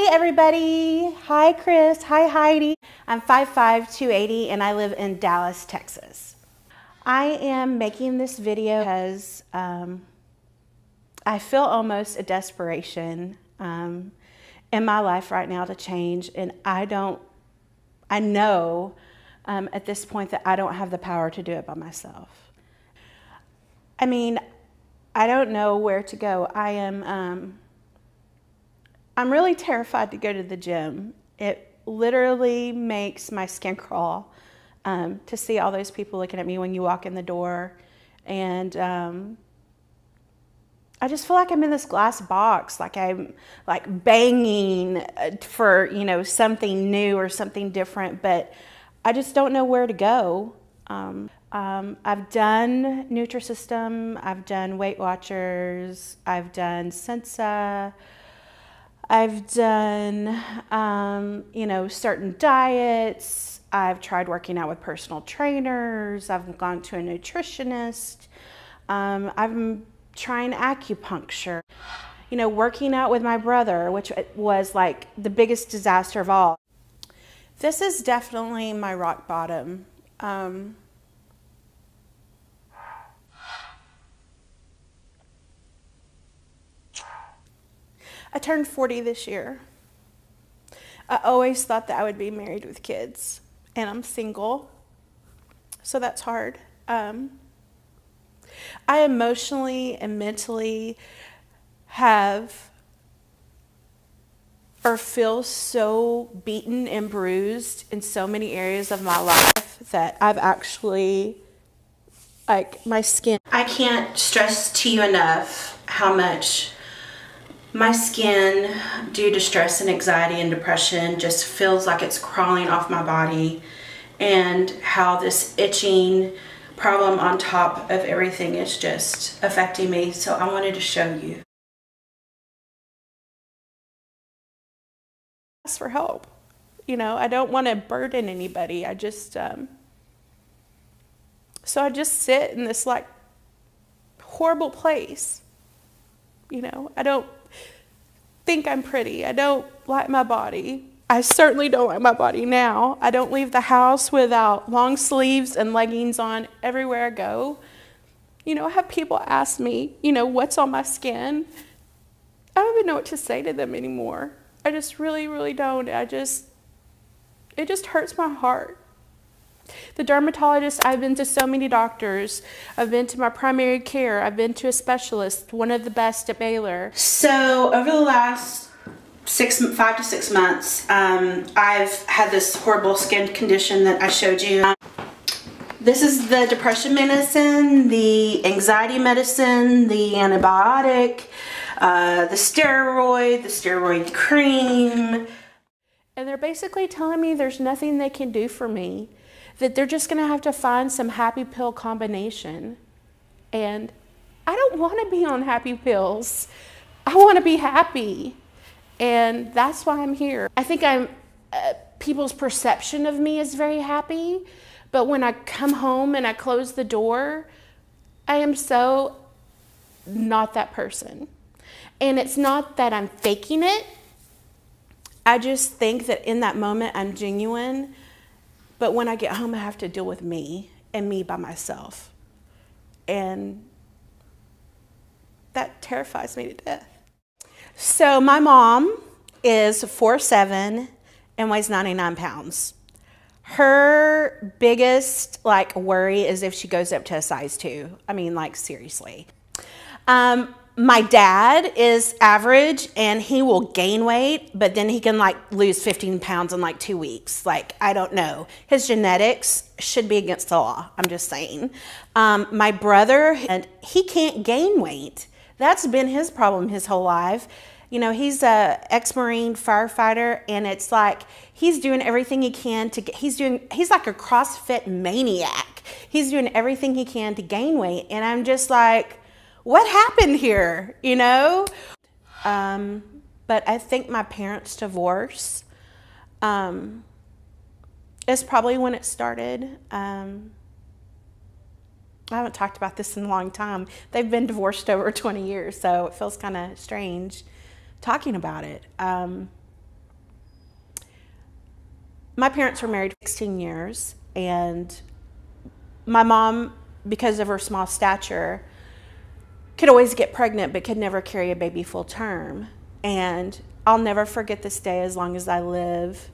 Hi everybody. Hi Chris. Hi Heidi. I'm 5'5", 280 and I live in Dallas, Texas. I am making this video because I feel almost a desperation in my life right now to change, and I know at this point that I don't have the power to do it by myself. I mean, I don't know where to go. I'm really terrified to go to the gym. It literally makes my skin crawl to see all those people looking at me when you walk in the door. And I just feel like I'm in this glass box, like I'm like banging for, something new or something different, but I just don't know where to go. I've done Nutrisystem, I've done Weight Watchers, I've done Sensa, I've done, certain diets. I've tried working out with personal trainers. I've gone to a nutritionist. I'm trying acupuncture. Working out with my brother, which was like the biggest disaster of all. This is definitely my rock bottom. I turned 40 this year. I always thought that I would be married with kids, and I'm single, so that's hard. I emotionally and mentally feel so beaten and bruised in so many areas of my life that I've actually, my skin. I can't stress to you enough how much my skin, due to stress and anxiety and depression, just feels like it's crawling off my body, and how this itching problem on top of everything is just affecting me. So I wanted to show you. Ask for help. I don't want to burden anybody. I just, so I just sit in this like horrible place. I don't think I'm pretty. I don't like my body. I certainly don't like my body now. I don't leave the house without long sleeves and leggings on everywhere I go. I have people ask me, what's on my skin. I don't even know what to say to them anymore. I just really, really don't. It just hurts my heart. The dermatologist, I've been to so many doctors. I've been to my primary care. I've been to a specialist, one of the best at Baylor. So over the last 5 to 6 months, I've had this horrible skin condition that I showed you. This is the depression medicine, the anxiety medicine, the antibiotic, the steroid cream. And they're basically telling me there's nothing they can do for me, that they're just gonna have to find some happy pill combination. And I don't wanna be on happy pills. I wanna be happy. And that's why I'm here. I think people's perception of me is very happy, but when I come home and I close the door, I am so not that person. And it's not that I'm faking it. I just think that in that moment I'm genuine, but when I get home I have to deal with me and me by myself. And that terrifies me to death. So my mom is 4'7" and weighs 99 pounds. Her biggest worry is if she goes up to a size 2. I mean, seriously. My dad is average and he will gain weight, but then he can lose 15 pounds in 2 weeks. I don't know. His genetics should be against the law. I'm just saying. My brother, and he can't gain weight. That's been his problem his whole life. He's a ex-Marine firefighter, and it's he's doing everything he can to get, he's like a CrossFit maniac. He's doing everything he can to gain weight. And I'm just what happened here, But I think my parents' divorce is probably when it started. I haven't talked about this in a long time. They've been divorced over 20 years, so it feels kind of strange talking about it. my parents were married 16 years, and my mom, because of her small stature, could always get pregnant but could never carry a baby full term. And I'll never forget this day as long as I live.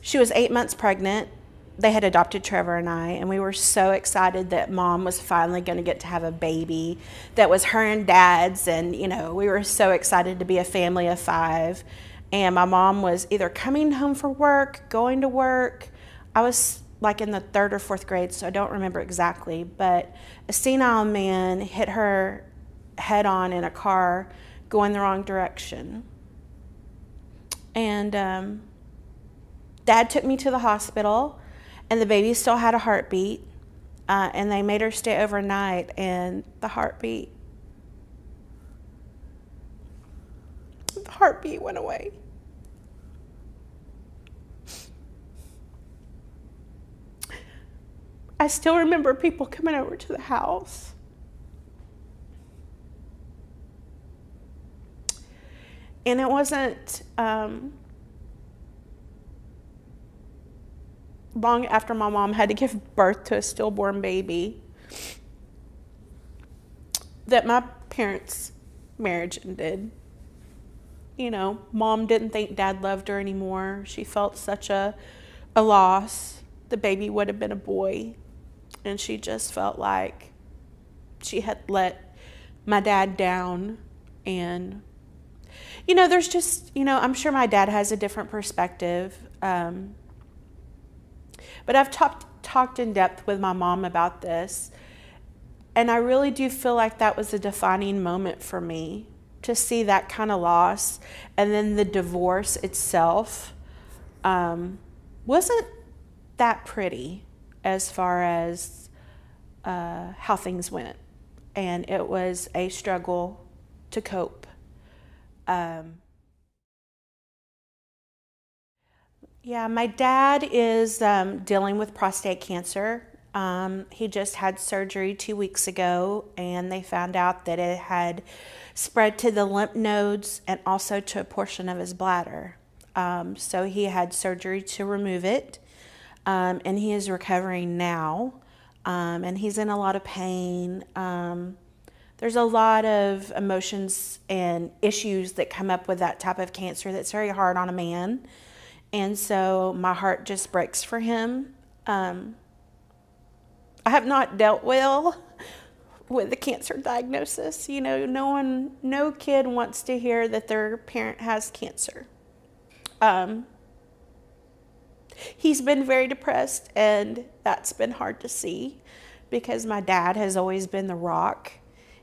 She was 8 months pregnant. They had adopted Trevor and I, and we were so excited that Mom was finally going to get to have a baby that was her and Dad's, and you know, we were so excited to be a family of 5. And my mom was either coming home from work, going to work. I was like in the 3rd or 4th grade, so I don't remember exactly, but a senile man hit her head on in a car going the wrong direction. And Dad took me to the hospital, and the baby still had a heartbeat, and they made her stay overnight, and the heartbeat went away. I still remember people coming over to the house. And it wasn't long after my mom had to give birth to a stillborn baby that my parents' marriage ended. You know, Mom didn't think Dad loved her anymore. She felt such a loss. The baby would have been a boy. And she just felt like she had let my dad down. And, you know, there's just, you know, I'm sure my dad has a different perspective. But I've talked in depth with my mom about this. And I really do feel like that was a defining moment for me, to see that kind of loss. And then the divorce itself wasn't that pretty as far as how things went. And it was a struggle to cope. Yeah, my dad is dealing with prostate cancer. He just had surgery 2 weeks ago, and they found out that it had spread to the lymph nodes and also to a portion of his bladder. So he had surgery to remove it, and he is recovering now, and he's in a lot of pain. There's a lot of emotions and issues that come up with that type of cancer that's very hard on a man. And so my heart just breaks for him. I have not dealt well with the cancer diagnosis. You know, no kid wants to hear that their parent has cancer. He's been very depressed, and that's been hard to see because my dad has always been the rock.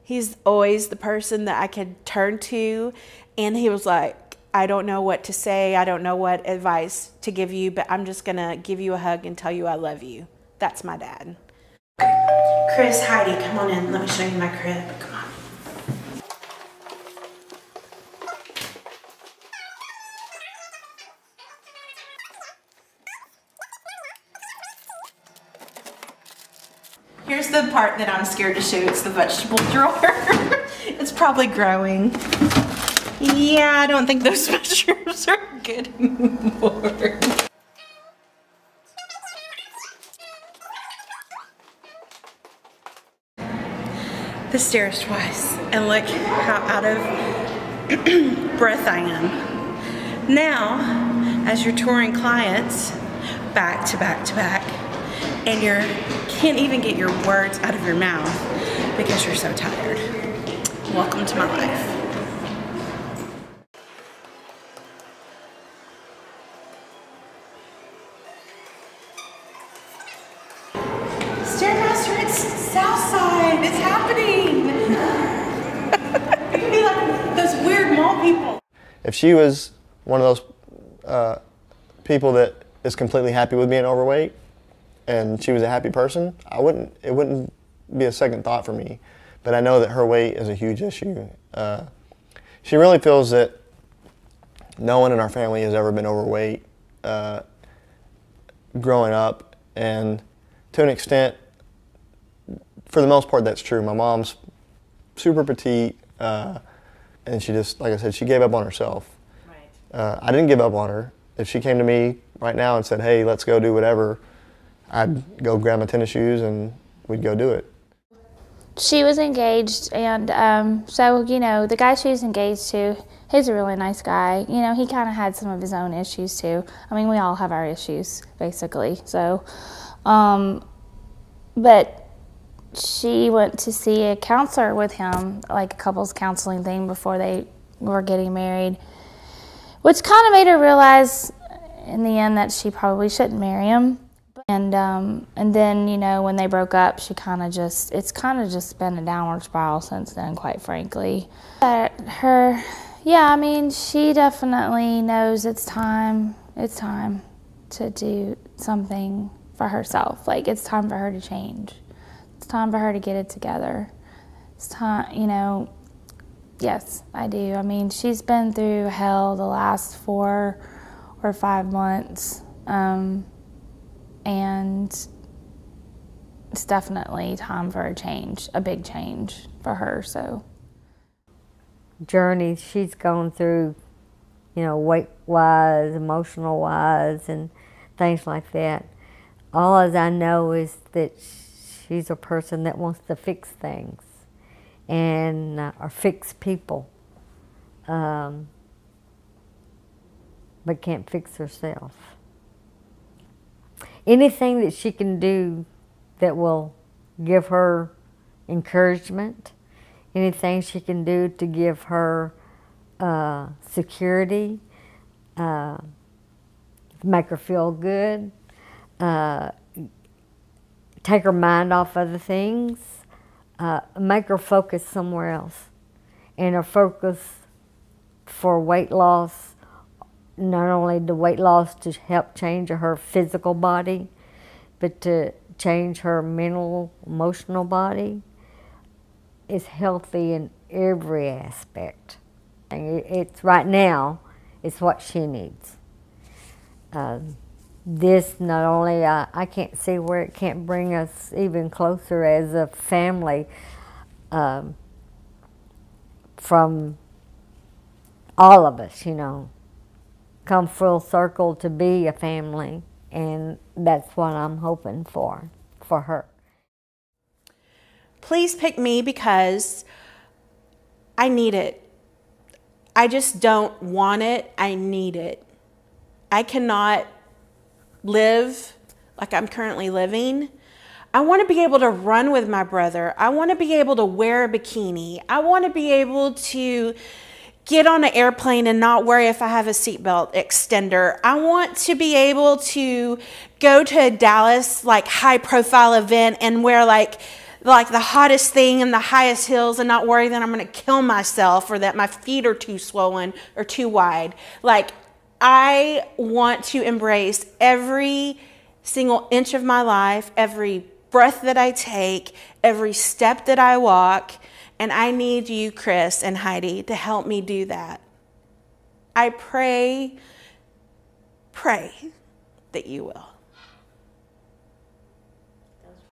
He's always the person that I could turn to, and he was like, I don't know what to say. I don't know what advice to give you, but I'm just going to give you a hug and tell you I love you. That's my dad. Chris, Heidi, come on in. Let me show you my crib. Come on. Here's the part that I'm scared to show. It's the vegetable drawer. It's probably growing. Yeah, I don't think those mushrooms are good anymore. The stairs twice, and look how out of breath I am. Now, as you're touring clients back to back to back, and you can't even get your words out of your mouth because you're so tired. Welcome to my life. Stairmaster, it's Southside. It's happening. You're gonna be like those weird mall people. If she was one of those people that is completely happy with being overweight, and she was a happy person, it wouldn't be a second thought for me. But I know that her weight is a huge issue. She really feels that no one in our family has ever been overweight growing up, and to an extent, for the most part, that's true. My mom's super petite, and she just, like I said, she gave up on herself. Right. I didn't give up on her. if she came to me right now and said, hey, let's go do whatever, I'd go grab my tennis shoes and we'd go do it. She was engaged, and so, you know, the guy she was engaged to, he's a really nice guy. You know, he kind of had some of his own issues too. I mean, we all have our issues, basically. So, but she went to see a counselor with him, like a couples counseling thing before they were getting married, which kind of made her realize in the end that she probably shouldn't marry him. And then, you know, when they broke up, it's kind of just been a downward spiral since then, quite frankly. But yeah, I mean, she definitely knows it's time to do something for herself. Like, it's time for her to change. It's time for her to get it together. It's time, you know, yes, I do. I mean, she's been through hell the last 4 or 5 months. And it's definitely time for a change, a big change for her. So, journey she's gone through, you know, weight-wise, emotional-wise, and things like that. All as I know is that she's a person that wants to fix things and or fix people, but can't fix herself. Anything that she can do that will give her encouragement, anything she can do to give her security, make her feel good, take her mind off other things, make her focus somewhere else. And her focus for weight loss, not only the weight loss to help change her physical body, but to change her mental, emotional body, is healthy in every aspect. And it's right now, it's what she needs. This not only, I can't see where it can't bring us even closer as a family, from all of us, you know, come full circle to be a family, and that's what I'm hoping for her. Please pick me because I need it. I just don't want it, I need it. I cannot live like I'm currently living. I want to be able to run with my brother. I want to be able to wear a bikini. I want to be able to get on an airplane and not worry if I have a seatbelt extender. I want to be able to go to a Dallas like high profile event and wear like the hottest thing and the highest heels and not worry that I'm going to kill myself or that my feet are too swollen or too wide. Like, I want to embrace every single inch of my life, every breath that I take, every step that I walk. And I need you, Chris and Heidi, to help me do that. I pray that you will.